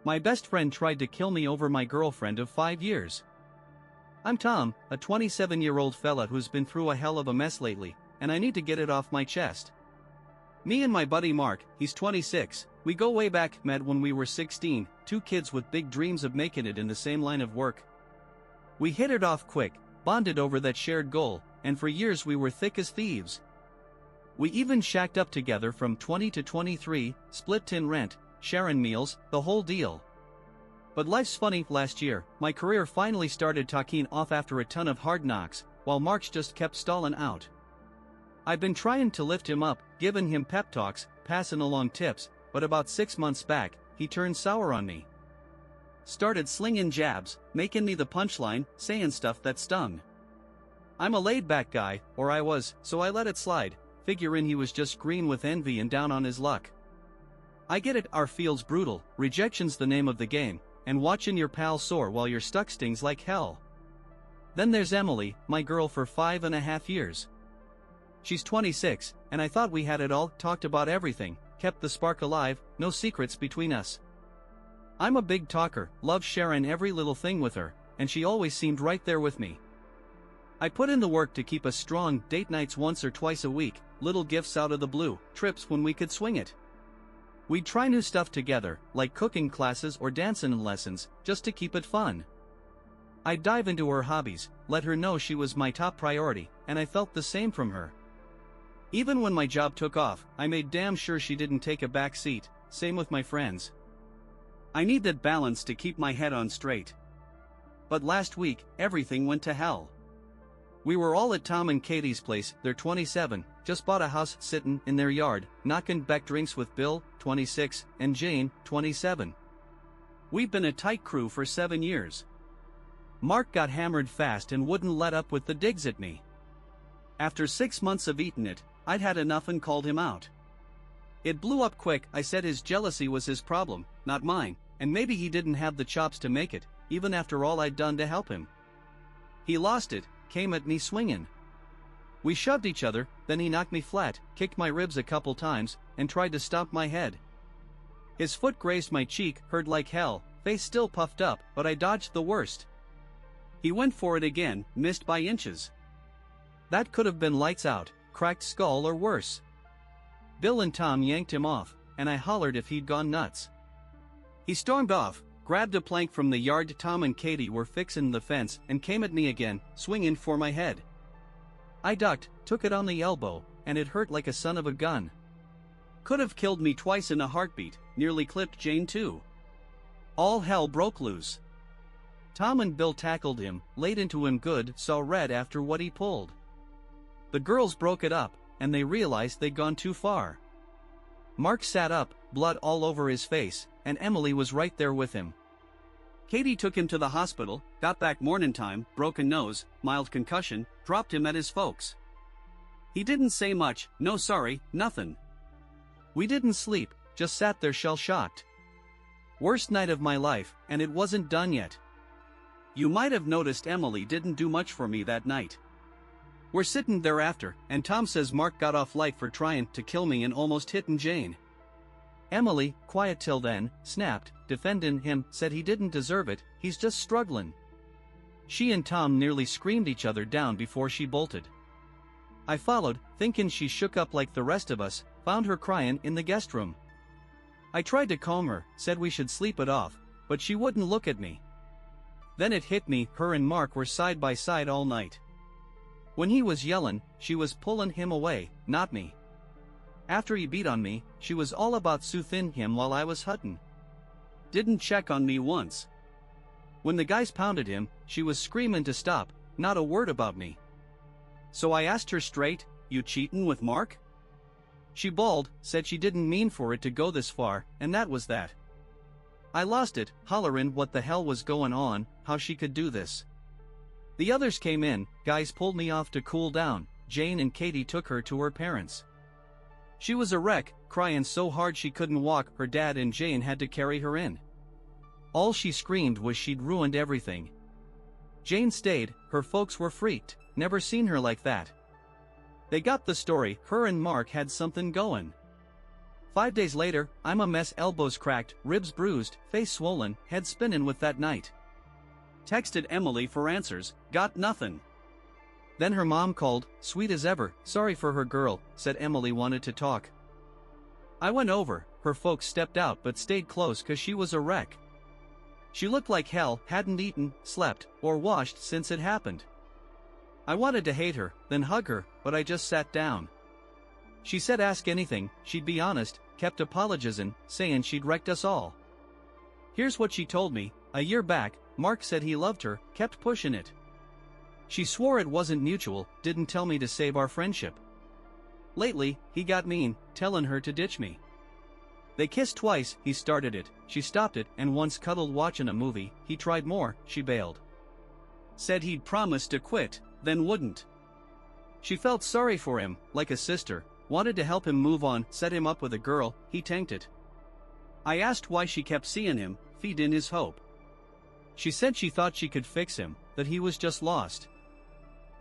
My best friend tried to kill me over my girlfriend of 5 years. I'm Tom, a 27-year-old fella who's been through a hell of a mess lately, and I need to get it off my chest. Me and my buddy Mark, he's 26, we go way back, met when we were 16, two kids with big dreams of making it in the same line of work. We hit it off quick, bonded over that shared goal, and for years we were thick as thieves. We even shacked up together from 20 to 23, split tin rent, sharing meals, the whole deal. But life's funny. Last year, my career finally started taking off after a ton of hard knocks, while Mark's just kept stalling out. I've been trying to lift him up, giving him pep talks, passing along tips, but about 6 months back, he turned sour on me. Started slinging jabs, making me the punchline, saying stuff that stung. I'm a laid-back guy, or I was, so I let it slide, figuring he was just green with envy and down on his luck. I get it, our field's brutal, rejection's the name of the game, and watching your pal soar while you're stuck stings like hell. Then there's Emily, my girl for 5.5 years. She's 26, and I thought we had it all, talked about everything, kept the spark alive, no secrets between us. I'm a big talker, love sharing every little thing with her, and she always seemed right there with me. I put in the work to keep us strong, date nights once or twice a week, little gifts out of the blue, trips when we could swing it. We'd try new stuff together, like cooking classes or dancing lessons, just to keep it fun. I'd dive into her hobbies, let her know she was my top priority, and I felt the same from her. Even when my job took off, I made damn sure she didn't take a back seat, same with my friends. I need that balance to keep my head on straight. But last week, everything went to hell. We were all at Tom and Katie's place, they're 27, just bought a house, sitting in their yard, knocking back drinks with Bill, 26, and Jane, 27. We've been a tight crew for 7 years. Mark got hammered fast and wouldn't let up with the digs at me. After 6 months of eating it, I'd had enough and called him out. It blew up quick. I said his jealousy was his problem, not mine, and maybe he didn't have the chops to make it, even after all I'd done to help him. He lost it, came at me swinging. We shoved each other, then he knocked me flat, kicked my ribs a couple times, and tried to stomp my head. His foot grazed my cheek, hurt like hell, face still puffed up, but I dodged the worst. He went for it again, missed by inches. That could have been lights out, cracked skull or worse. Bill and Tom yanked him off, and I hollered if he'd gone nuts. He stormed off, grabbed a plank from the yard Tom and Katie were fixing the fence, and came at me again, swinging for my head. I ducked, took it on the elbow, and it hurt like a son of a gun. Could have killed me twice in a heartbeat, nearly clipped Jane too. All hell broke loose. Tom and Bill tackled him, laid into him good, saw red after what he pulled. The girls broke it up, and they realized they'd gone too far. Mark sat up, blood all over his face, and Emily was right there with him. Katie took him to the hospital, got back morning time, broken nose, mild concussion, dropped him at his folks. He didn't say much, no sorry, nothing. We didn't sleep, just sat there shell-shocked. Worst night of my life, and it wasn't done yet. You might have noticed Emily didn't do much for me that night. We're sitting there after, and Tom says Mark got off light for trying to kill me and almost hitting Jane. Emily, quiet till then, snapped, defending him, said he didn't deserve it, he's just struggling. She and Tom nearly screamed each other down before she bolted. I followed, thinking she shook up like the rest of us, found her crying in the guest room. I tried to calm her, said we should sleep it off, but she wouldn't look at me. Then it hit me, her and Mark were side by side all night. When he was yelling, she was pulling him away, not me. After he beat on me, she was all about soothing him while I was hutting. Didn't check on me once. When the guys pounded him, she was screaming to stop, not a word about me. So I asked her straight, "You cheatin' with Mark?" She bawled, said she didn't mean for it to go this far, and that was that. I lost it, hollerin' what the hell was going on, how she could do this. The others came in, guys pulled me off to cool down, Jane and Katie took her to her parents. She was a wreck, crying so hard she couldn't walk, her dad and Jane had to carry her in. All she screamed was she'd ruined everything. Jane stayed, her folks were freaked, never seen her like that. They got the story, her and Mark had something going. 5 days later, I'm a mess, elbows cracked, ribs bruised, face swollen, head spinning with that night. Texted Emily for answers, got nothing. Then her mom called, sweet as ever, sorry for her girl, said Emily wanted to talk. I went over, her folks stepped out but stayed close cause she was a wreck. She looked like hell, hadn't eaten, slept, or washed since it happened. I wanted to hate her, then hug her, but I just sat down. She said ask anything, she'd be honest, kept apologizing, saying she'd wrecked us all. Here's what she told me, a year back, Mark said he loved her, kept pushing it. She swore it wasn't mutual, didn't tell me to save our friendship. Lately, he got mean, telling her to ditch me. They kissed twice, he started it, she stopped it, and once cuddled watching a movie, he tried more, she bailed. Said he'd promised to quit, then wouldn't. She felt sorry for him, like a sister, wanted to help him move on, set him up with a girl, he tanked it. I asked why she kept seeing him, feed in his hope. She said she thought she could fix him, that he was just lost.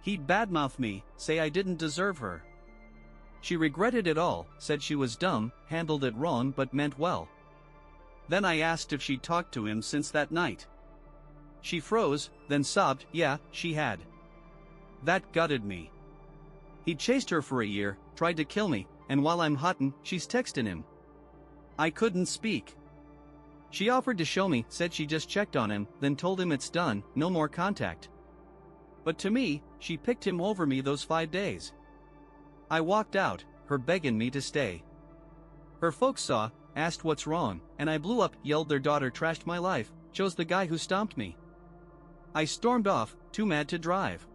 He'd badmouth me, say I didn't deserve her. She regretted it all, said she was dumb, handled it wrong but meant well. Then I asked if she'd talked to him since that night. She froze, then sobbed, yeah, she had. That gutted me. He chased her for a year, tried to kill me, and while I'm hottin', she's texting him. I couldn't speak. She offered to show me, said she just checked on him, then told him it's done, no more contact. But to me, she picked him over me those 5 days. I walked out, her begging me to stay. Her folks saw, asked what's wrong, and I blew up, yelled their daughter trashed my life, chose the guy who stomped me. I stormed off, too mad to drive.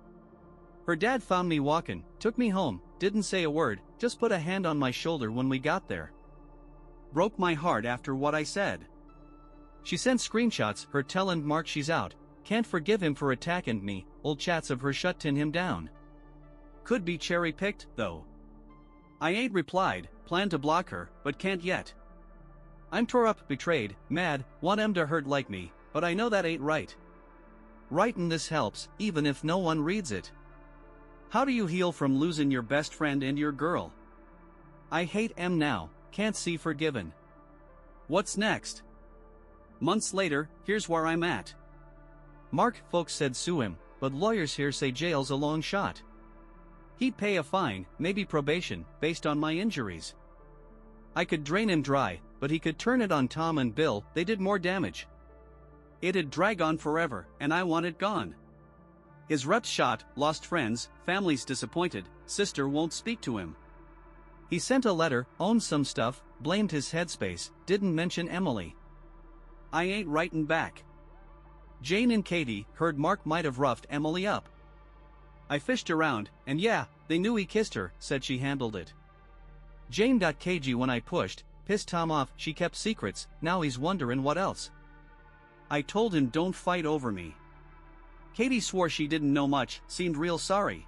Her dad found me walking, took me home, didn't say a word, just put a hand on my shoulder when we got there. Broke my heart after what I said. She sent screenshots, her telling Mark she's out, can't forgive him for attacking me, old chats of her shutting him down. Could be cherry-picked, though. I ain't replied, plan to block her, but can't yet. I'm tore up, betrayed, mad, want em to hurt like me, but I know that ain't right. Writing this helps, even if no one reads it. How do you heal from losing your best friend and your girl? I hate em now, can't see forgiven. What's next? Months later, here's where I'm at. Mark folks said sue him, but lawyers here say jail's a long shot. He'd pay a fine, maybe probation, based on my injuries. I could drain him dry, but he could turn it on Tom and Bill, they did more damage. It'd drag on forever, and I want it gone. His rep's shot, lost friends, family's disappointed, sister won't speak to him. He sent a letter, owned some stuff, blamed his headspace, didn't mention Emily. I ain't writing back. Jane and Katie heard Mark might have roughed Emily up. I fished around, and yeah, they knew he kissed her, said she handled it. Jane got cagey when I pushed, pissed Tom off, she kept secrets, now he's wondering what else. I told him don't fight over me. Katie swore she didn't know much, seemed real sorry.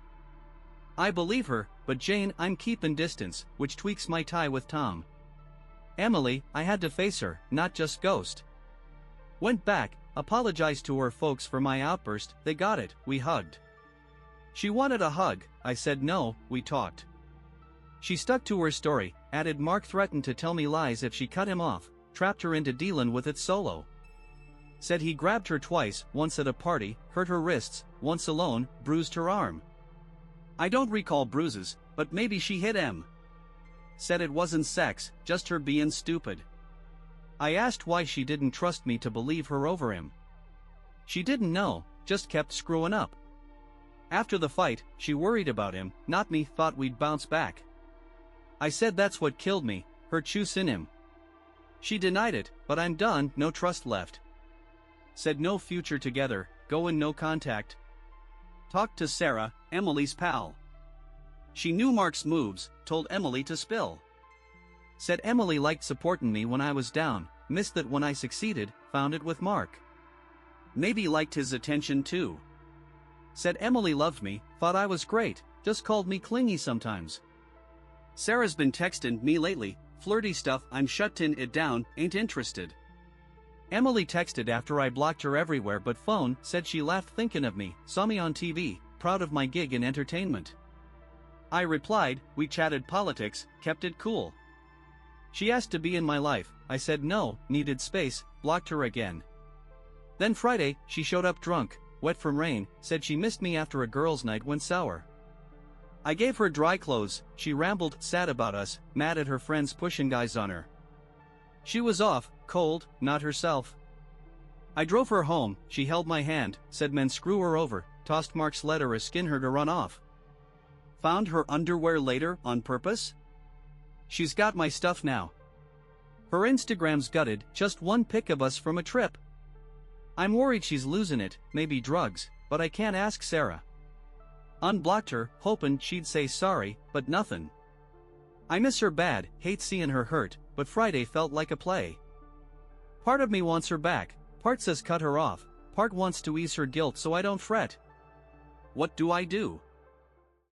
I believe her, but Jane, I'm keeping distance, which tweaks my tie with Tom. Emily, I had to face her, not just ghost. Went back, apologized to her folks for my outburst, they got it, we hugged. She wanted a hug, I said no, we talked. She stuck to her story, added Mark threatened to tell me lies if she cut him off, trapped her into dealing with it solo. Said he grabbed her twice, once at a party, hurt her wrists, once alone, bruised her arm. I don't recall bruises, but maybe she hit him. Said it wasn't sex, just her being stupid. I asked why she didn't trust me to believe her over him. She didn't know, just kept screwing up. After the fight, she worried about him, not me, thought we'd bounce back. I said that's what killed me, her choose in him. She denied it, but I'm done, no trust left. Said no future together, going no contact. Talked to Sarah, Emily's pal. She knew Mark's moves, told Emily to spill. Said Emily liked supporting me when I was down, missed that when I succeeded, found it with Mark. Maybe liked his attention too. Said Emily loved me, thought I was great, just called me clingy sometimes. Sarah's been texting me lately, flirty stuff, I'm shutting it down, ain't interested. Emily texted after I blocked her everywhere but phone, said she laughed thinking of me, saw me on TV, proud of my gig in entertainment. I replied, we chatted politics, kept it cool. She asked to be in my life, I said no, needed space, blocked her again. Then Friday, she showed up drunk, wet from rain, said she missed me after a girls' night went sour. I gave her dry clothes, she rambled, sad about us, mad at her friends pushing guys on her. She was off, cold, not herself. I drove her home, she held my hand, said men screw her over, tossed Mark's letter as skin her to run off. Found her underwear later, on purpose? She's got my stuff now. Her Instagram's gutted, just one pic of us from a trip. I'm worried she's losing it, maybe drugs, but I can't ask Sarah. Unblocked her, hoping she'd say sorry, but nothing. I miss her bad, hate seeing her hurt, but Friday felt like a play. Part of me wants her back, part says cut her off, part wants to ease her guilt so I don't fret. What do I do?